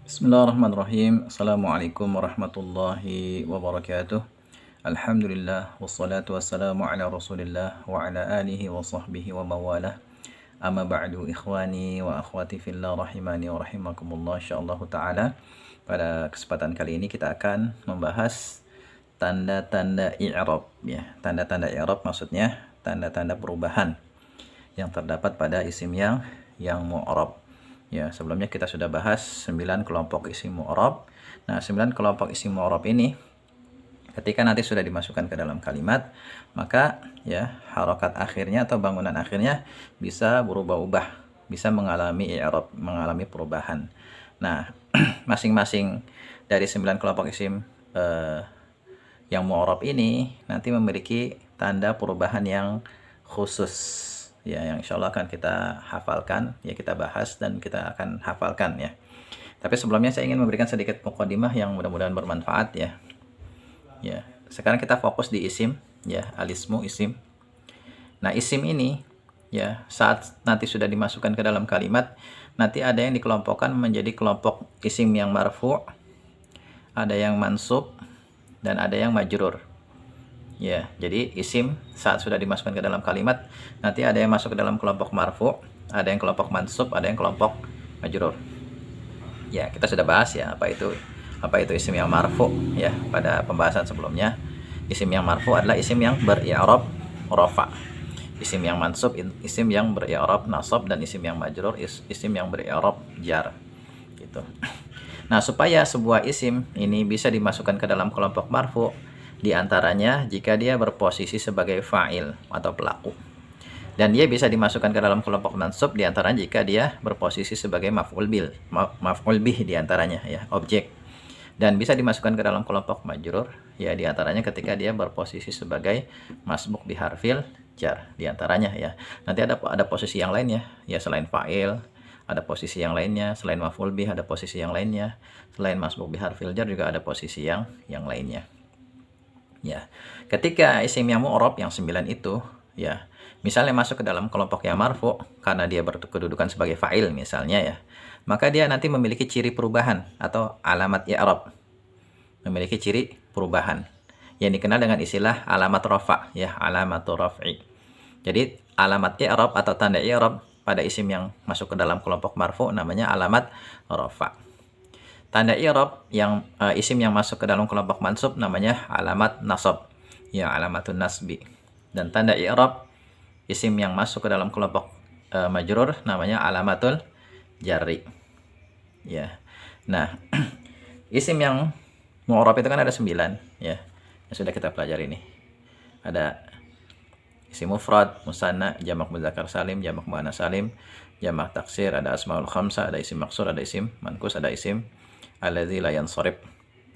Bismillahirrahmanirrahim. Assalamualaikum warahmatullahi wabarakatuh. Alhamdulillah wassalatu wassalamu ala Rasulillah wa ala alihi wa sahbihi wa mawalah. Amma ba'du ikhwani wa akhwati fillah rahimani wa rahimakumullah insyaallah taala. Pada kesempatan kali ini kita akan membahas tanda-tanda i'rab ya. Tanda-tanda i'rab maksudnya tanda-tanda perubahan yang terdapat pada isim yang mu'rab. Ya, sebelumnya kita sudah bahas 9 kelompok isim mu'rab. Nah, 9 kelompok isim mu'rab ini ketika nanti sudah dimasukkan ke dalam kalimat, maka ya harokat akhirnya atau bangunan akhirnya bisa berubah-ubah, bisa mengalami i'rab, mengalami perubahan. Nah, masing-masing dari 9 kelompok isim yang mu'rab ini nanti memiliki tanda perubahan yang khusus. Ya, yang insya Allah akan kita hafalkan, ya kita bahas dan kita akan hafalkan ya. Tapi sebelumnya saya ingin memberikan sedikit mukadimah yang mudah-mudahan bermanfaat ya. Ya, sekarang kita fokus di isim ya, alismu isim. Nah, isim ini ya saat nanti sudah dimasukkan ke dalam kalimat, nanti ada yang dikelompokkan menjadi kelompok isim yang marfu', ada yang mansub, dan ada yang majrur. Ya, jadi isim saat sudah dimasukkan ke dalam kalimat, nanti ada yang masuk ke dalam kelompok marfu, ada yang kelompok mansub, ada yang kelompok majrur. Ya, kita sudah bahas ya apa itu isim yang marfu ya pada pembahasan sebelumnya. Isim yang marfu adalah isim yang beri'rab rafa. Isim yang mansub isim yang beri'rab nasab, dan isim yang majrur isim yang beri'rab jar. Gitu. Nah, supaya sebuah isim ini bisa dimasukkan ke dalam kelompok marfu, di antaranya jika dia berposisi sebagai fa'il atau pelaku. Dan dia bisa dimasukkan ke dalam kelompok mansub di antaranya jika dia berposisi sebagai maf'ul bih di antaranya ya, objek. Dan bisa dimasukkan ke dalam kelompok majrur ya di antaranya ketika dia berposisi sebagai masbuk biharfil jar di antaranya ya. Nanti ada posisi yang lainnya ya, selain fa'il ada posisi yang lainnya, selain maf'ul bih ada posisi yang lainnya, selain masbuk biharfil jar juga ada posisi yang lainnya. Ya, ketika isim yang mu'rab yang 9 itu ya, misalnya masuk ke dalam kelompok yang marfu karena dia berkedudukan sebagai fa'il misalnya ya, maka dia nanti memiliki ciri perubahan atau alamat i'rab. Memiliki ciri perubahan yang dikenal dengan istilah alamat rafa ya, alamatu raf'i. Jadi alamat i'rab atau tanda i'rab pada isim yang masuk ke dalam kelompok marfu namanya alamat rafa. Tanda i'rab yang isim yang masuk ke dalam kelompok mansub namanya alamat nasab, ya alamatun nasbi. Dan tanda i'rab isim yang masuk ke dalam kelompok majrur namanya alamatul jarri. Ya. Nah, isim yang mu'rab itu kan ada 9 ya. Yang sudah kita pelajari ini. Ada isim mufrad, musanna, jamak muzakkar salim, jamak muannas salim, jamak taksir, ada asmaul khamsah, ada isim maksur, ada isim mankus, ada isim alladzi la yansharif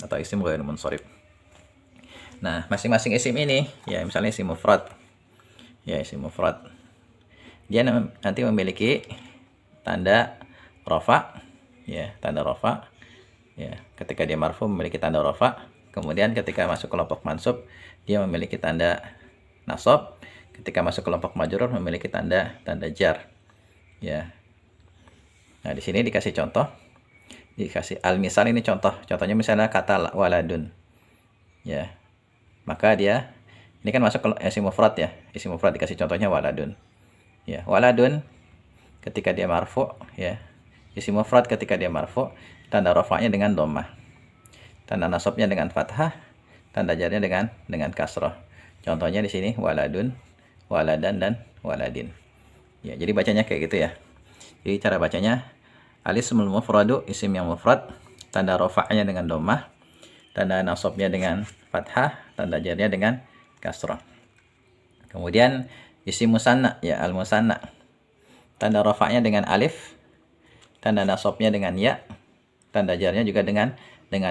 atau isim ghairu munsharif. Nah, masing-masing isim ini ya, misalnya isim mufrad. Ya, isim mufrad. Dia nanti memiliki tanda rafa ya, tanda rafa. Ya, ketika dia marfu memiliki tanda rafa. Kemudian ketika masuk kelompok mansub dia memiliki tanda nasab. Ketika masuk kelompok majrur memiliki tanda jar. Ya. Nah, di sini dikasih contoh. Dikasih al-misal, ini contohnya misalnya kata waladun ya, maka dia ini kan masuk ke isim mufrad ya, isim mufrad dikasih contohnya waladun ya. Waladun ketika dia marfu ya, isim mufrad ketika dia marfu tanda rafa'nya dengan dhammah, tanda nasabnya dengan fathah, tanda jarnya dengan kasrah. Contohnya di sini waladun, waladan, dan waladin ya. Jadi bacanya kayak gitu ya. Jadi cara bacanya alismul mufradu, isim yang mufrad, tanda rafa'nya dengan dhammah, tanda nasabnya dengan fathah, tanda jarnya dengan kasrah. Kemudian isim musanna ya, al musanna, tanda rafa'nya dengan alif, tanda nasabnya dengan ya, tanda jarnya juga dengan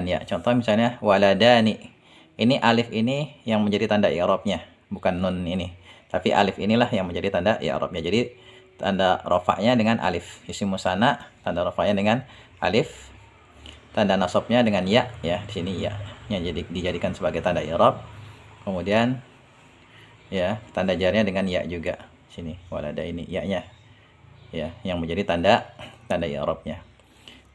ya. Contoh misalnya waladani. Ini alif ini yang menjadi tanda i'rabnya, bukan nun ini. Tapi alif inilah yang menjadi tanda i'rabnya. Jadi tanda rafa'nya dengan alif. Isim musanna tanda rafa'nya dengan alif. Tanda nasabnya dengan ya ya, di sini ya yang dijadikan sebagai tanda i'rab. Kemudian ya tanda jarnya dengan ya juga. Sini walada ini ya-nya. Ya, yang menjadi tanda i'rabnya.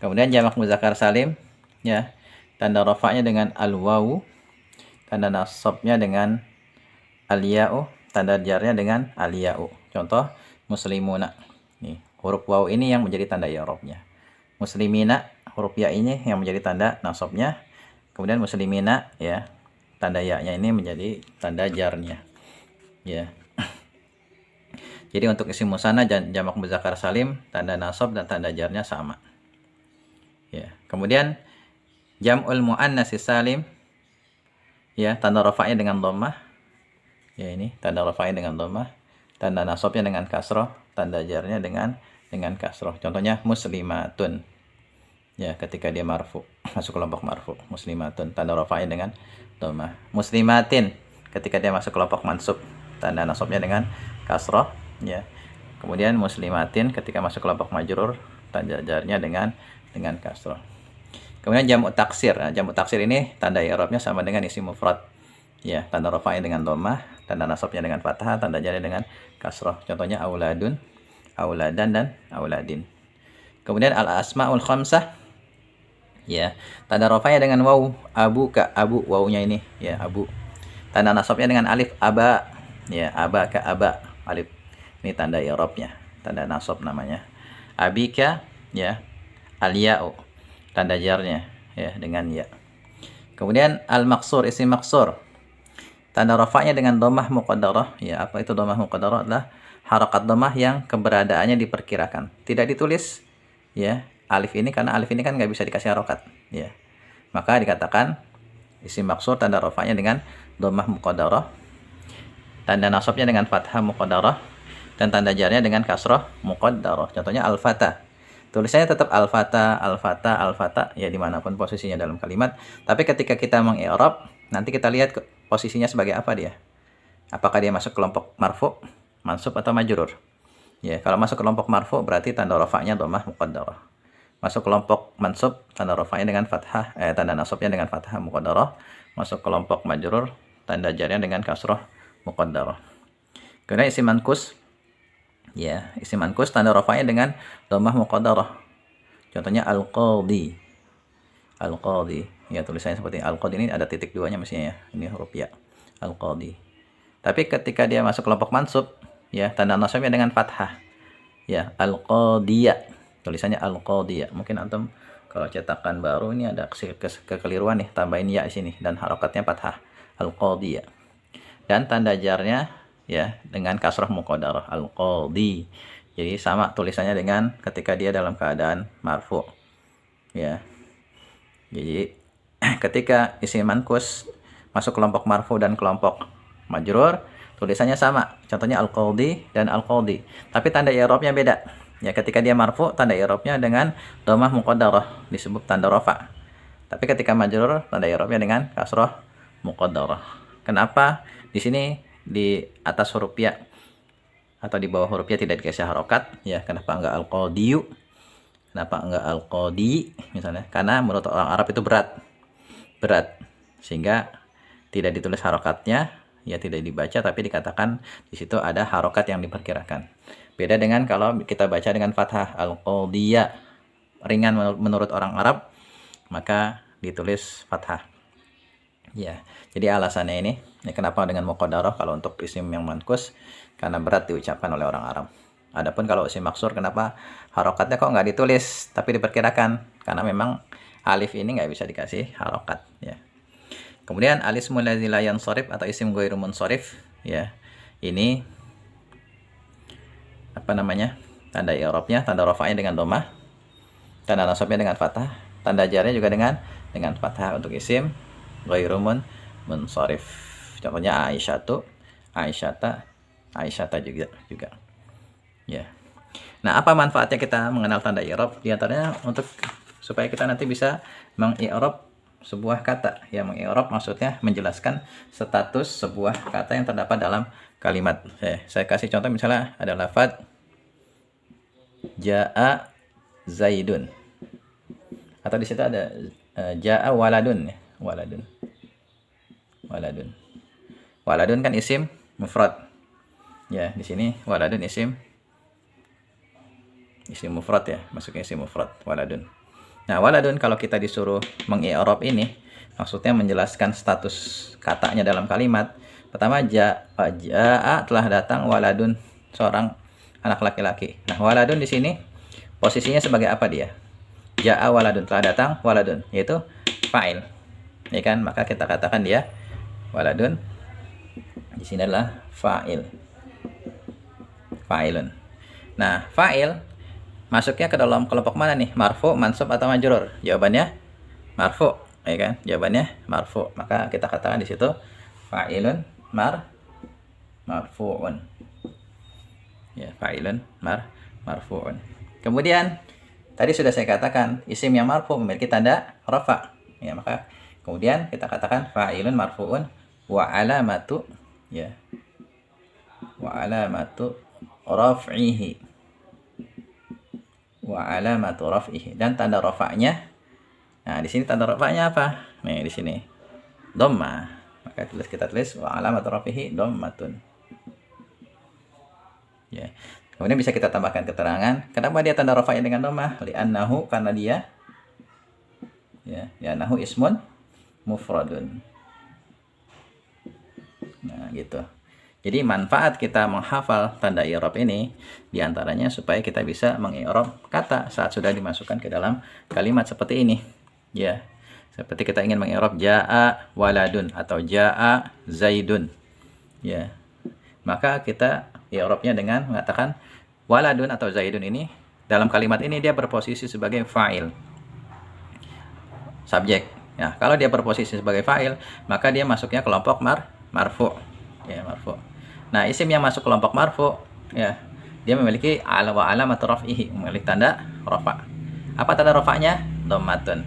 Kemudian jamak muzakkar salim, ya, tanda rafa'nya dengan al-wawu, tanda nasabnya dengan al-ya'u, tanda jarnya dengan al-ya'u. Contoh muslimuna. Nih, huruf waw ini yang menjadi tanda i'rabnya. Muslimina, huruf ya ini yang menjadi tanda nasabnya. Kemudian muslimina, ya, tanda ya-nya ini menjadi tanda jarnya. Ya. Jadi untuk isim musanna dan jamak muzakkar salim, tanda nasab dan tanda jarnya sama. Ya. Kemudian jam'ul muannats salim, ya, tanda rafa'nya dengan dhammah. Ya, ini tanda rafa'nya dengan dhammah, tanda nasabnya dengan kasroh, tanda jarnya dengan kasroh. Contohnya muslimatun. Ya, ketika dia marfu, masuk kelompok marfu, muslimatun, tanda rafa'nya dengan dhammah. Muslimatin, ketika dia masuk kelompok mansub, tanda nasabnya dengan kasroh, ya. Kemudian muslimatin ketika masuk kelompok majrur, tanda jarnya dengan kasroh. Kemudian jamu taksir. Nah, jamu taksir ini tanda i'rabnya sama dengan isim mufrad. Ya, tanda rafa'nya dengan dhammah, tanda nasabnya dengan fathah, tanda jarnya dengan kasroh. Contohnya auladun, auladan, dan auladin. Kemudian al-asmaul khamsah, ya, tanda rafa'nya dengan waw, abuka, abu, wawnya ini, ya, abu. Tanda nasabnya dengan alif, aba, ya, abaka, aba, alif. Ini tanda i'rabnya, tanda nasab namanya. Abika, ya, al-ya'u, tanda jarnya, ya, dengan ya. Kemudian al-maqsur, isim maqsur, tanda rafa'nya dengan dhammah muqaddarah. Ya, apa itu dhammah muqaddarah? Adalah harakat dhammah yang keberadaannya diperkirakan, tidak ditulis, ya, alif ini, karena alif ini kan nggak bisa dikasih harokat, ya, maka dikatakan isim maqsur tanda rafa'nya dengan dhammah muqaddarah, tanda nasabnya dengan fathah muqaddarah, dan tanda jarnya dengan kasroh muqaddarah. Contohnya al-fata, tulisannya tetap al-fata, al-fata, al-fata, ya, dimanapun posisinya dalam kalimat. Tapi ketika kita mengi'rab, nanti kita lihat posisinya sebagai apa dia. Apakah dia masuk kelompok marfu, mansub, atau majrur. Ya, kalau masuk kelompok marfu berarti tanda rafa'nya dhammah muqaddarah. Masuk kelompok mansub, tanda rafa'nya dengan fathah, tanda nasabnya dengan fathah muqaddarah. Masuk kelompok majrur, tanda jarnya dengan kasroh muqaddarah. Kemudian isim manqus, ya, isim manqus tanda rafa'nya dengan dhammah muqaddarah. Contohnya al-qadhi. Al-qadhi, ya, tulisannya seperti al-qadhi, ini ada titik duanya mestinya, ya. Ini huruf ya. Al-qadhi. Tapi ketika dia masuk kelompok mansub, ya, tanda nasabnya dengan fathah. Ya, al-qadiyah. Tulisannya al-qadiyah. Mungkin antum kalau cetakan baru ini ada kekeliruan nih, tambahin ya di sini dan harokatnya fathah. Al-qadiyah. Dan tanda jarnya, ya, dengan kasroh muqaddarah, al-qadhi. Jadi sama tulisannya dengan ketika dia dalam keadaan marfu. Ya. Jadi ketika isim manqus masuk kelompok marfu dan kelompok majrur, tulisannya sama. Contohnya al-qadhi dan al-qadhi. Tapi tanda i'rabnya beda. Ya, ketika dia marfu, tanda i'rabnya dengan dhammah muqaddarah, disebut tanda rafa. Tapi ketika majrur, tanda i'rabnya dengan kasroh muqaddarah. Kenapa di sini di atas huruf ya atau di bawah huruf ya tidak dikasih harokat? Ya, kenapa enggak al-qadhiyu? Kenapa enggak al-qadhi misalnya? Karena menurut orang Arab itu berat. Sehingga tidak ditulis harokatnya, ya, tidak dibaca, tapi dikatakan di situ ada harokat yang diperkirakan. Beda dengan kalau kita baca dengan fathah, al-qadhiyah, ringan menurut orang Arab, maka ditulis fathah. Ya, jadi alasannya ini, ya, kenapa dengan muqaddarah kalau untuk isim yang manqus? Karena berat diucapkan oleh orang Arab. Adapun kalau isim maksur, kenapa harokatnya kok nggak ditulis tapi diperkirakan? Karena memang alif ini nggak bisa dikasih harokat, ya. Kemudian al-ismul ladzi la yansharif atau isim ghairu munsharif, ya. Ini apa namanya? Tanda i'rabnya, tanda rafa'nya dengan dhammah, tanda nasabnya dengan fathah, tanda jarnya juga dengan fathah untuk isim ghairu munsharif. Contohnya Aisyatu, Aisyata, Aisyata juga. Ya. Nah, apa manfaatnya kita mengenal tanda i'rab? Di antaranya untuk supaya kita nanti bisa mengi'rab sebuah kata. Ya, mengi'rab maksudnya menjelaskan status sebuah kata yang terdapat dalam kalimat. Saya kasih contoh, misalnya ada lafaz jaa zaidun. Atau di situ ada jaa waladun, ya. Waladun kan isim mufrad. Ya, di sini waladun isim mufrad, ya, masuknya isim mufrad waladun. Nah, waladun kalau kita disuruh mengi'rab ini, maksudnya menjelaskan status katanya dalam kalimat. Pertama, ja'a telah datang waladun, seorang anak laki-laki. Nah, waladun di sini posisinya sebagai apa dia? Ja'a waladun, telah datang waladun, yaitu fa'il. Ya kan? Maka kita katakan dia waladun. Di sini adalah fa'il. Fa'ilun. Nah, fa'il masuknya ke dalam kelompok mana nih? Marfu, mansub, atau majrur? Jawabannya marfu, ya kan? Jawabannya marfu. Maka kita katakan di situ fa'ilun marfu'un. Ya, fa'ilun marfu'un. Kemudian tadi sudah saya katakan isim yang marfu memiliki tanda rafa. Ya, maka kemudian kita katakan fa'ilun marfu'un wa alamatu, ya. Wa alamatu raf'ihi. Wa alamatu raf'ihi, dan tanda rafa'nya. Nah, di sini tanda rafa'nya apa? Nih, di sini dhamma. Maka kita tulis wa alamatu raf'ihi dhammatun. Ya. Kemudian bisa kita tambahkan keterangan kenapa dia tanda rafa'nya dengan dhammah? Li'annahu, karena dia, ya, li'annahu ismun mufradun. Nah, gitu. Jadi manfaat kita menghafal tanda i'rab ini diantaranya supaya kita bisa mengi'rab kata saat sudah dimasukkan ke dalam kalimat seperti ini. Ya, seperti kita ingin mengi'rab ja'a waladun atau ja'a zaidun. Ya, maka kita i'rabnya dengan mengatakan waladun atau zaidun ini dalam kalimat ini dia berposisi sebagai fa'il, subjek. Ya, kalau dia berposisi sebagai fa'il, maka dia masuknya kelompok marfu. Ya, marfu. Nah, isim yang masuk kelompok marfu, ya, dia memiliki wa alamatu raf'ihi, memiliki tanda rafa. Apa tanda rafa'nya? Dhammatun.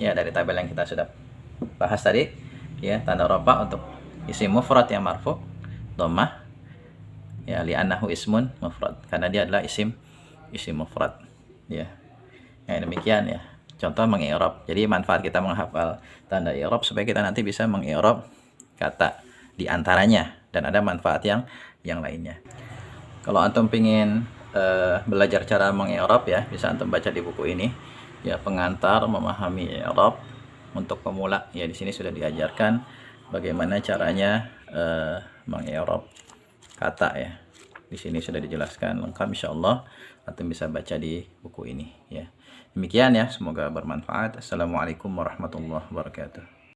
Ya, dari tabel yang kita sudah bahas tadi, ya, tanda rafa untuk isim mufrad yang marfu, dhammah. Ya, li'annahu ismun mufrad, karena dia adalah isim mufrad. Ya. Yang demikian, ya. Contoh mengi'rab. Jadi manfaat kita menghafal tanda i'rab supaya kita nanti bisa mengi'rab kata di antaranya, dan ada manfaat yang lainnya. Kalau antum pingin belajar cara mengi'rab, ya, bisa antum baca di buku ini, ya, pengantar memahami i'rab untuk pemula. Ya, di sini sudah diajarkan bagaimana caranya mengi'rab kata, ya. Di sini sudah dijelaskan lengkap, insyaallah antum bisa baca di buku ini, ya. Demikian, ya, semoga bermanfaat. Assalamualaikum warahmatullahi wabarakatuh.